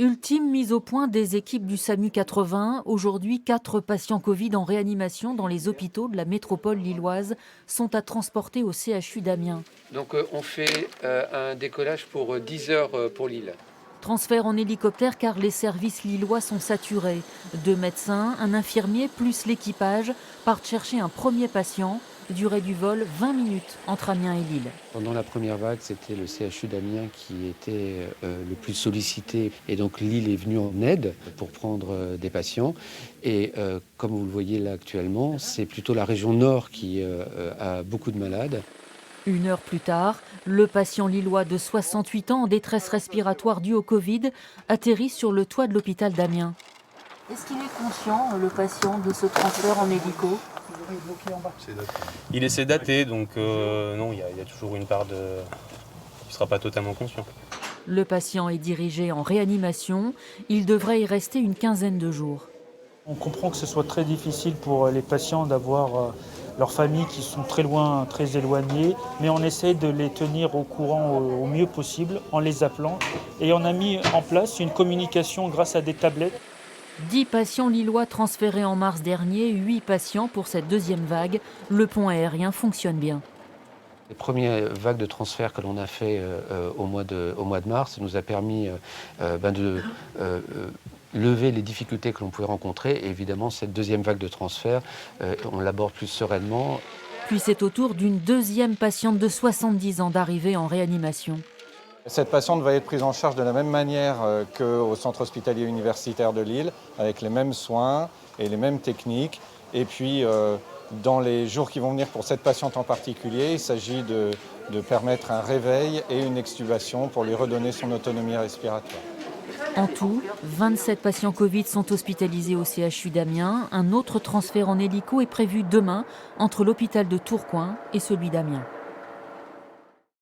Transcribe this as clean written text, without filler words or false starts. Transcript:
Ultime mise au point des équipes du SAMU 80. Aujourd'hui, 4 patients Covid en réanimation dans les hôpitaux de la métropole lilloise sont à transporter au CHU d'Amiens. Donc on fait un décollage pour 10 heures pour Lille. Transfert en hélicoptère car les services lillois sont saturés. 2 médecins, un infirmier plus l'équipage partent chercher un premier patient. Durée du vol 20 minutes entre Amiens et Lille. Pendant la première vague, c'était le CHU d'Amiens qui était le plus sollicité. Et donc Lille est venue en aide pour prendre des patients. Et comme vous le voyez là actuellement, c'est plutôt la région nord qui a beaucoup de malades. 1 heure plus tard, le patient lillois de 68 ans en détresse respiratoire due au Covid atterrit sur le toit de l'hôpital d'Amiens. Est-ce qu'il est conscient, le patient, de ce transfert en hélico? Il est sédaté, donc non, il y a toujours une part de... Il ne sera pas totalement conscient. Le patient est dirigé en réanimation. Il devrait y rester une quinzaine de jours. On comprend que ce soit très difficile pour les patients d'avoir leurs familles qui sont très loin, très éloignées, mais on essaie de les tenir au courant au mieux possible en les appelant. Et on a mis en place une communication grâce à des tablettes. 10 patients lillois transférés en mars dernier, 8 patients pour cette deuxième vague. Le pont aérien fonctionne bien. Les premières vagues de transfert que l'on a fait au mois de mars nous a permis de lever les difficultés que l'on pouvait rencontrer. Et évidemment, cette deuxième vague de transfert, on l'aborde plus sereinement. Puis c'est au tour d'une deuxième patiente de 70 ans d'arriver en réanimation. Cette patiente va être prise en charge de la même manière qu'au centre hospitalier universitaire de Lille, avec les mêmes soins et les mêmes techniques. Et puis, dans les jours qui vont venir pour cette patiente en particulier, il s'agit de permettre un réveil et une extubation pour lui redonner son autonomie respiratoire. En tout, 27 patients Covid sont hospitalisés au CHU d'Amiens. Un autre transfert en hélico est prévu demain entre l'hôpital de Tourcoing et celui d'Amiens.